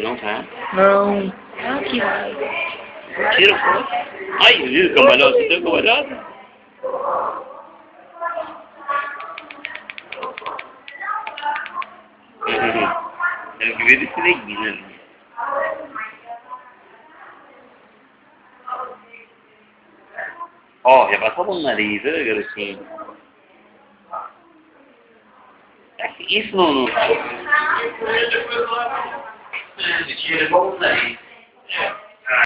Não tá? Não. Ah, aqui vai. Tira foto. Ai, viu, cambalhota, você tem cambalhota? Tem que ver esse neguinho, né? Ó, já passou no nariz, né, garotinho? Isso não... Tira igual o nariz.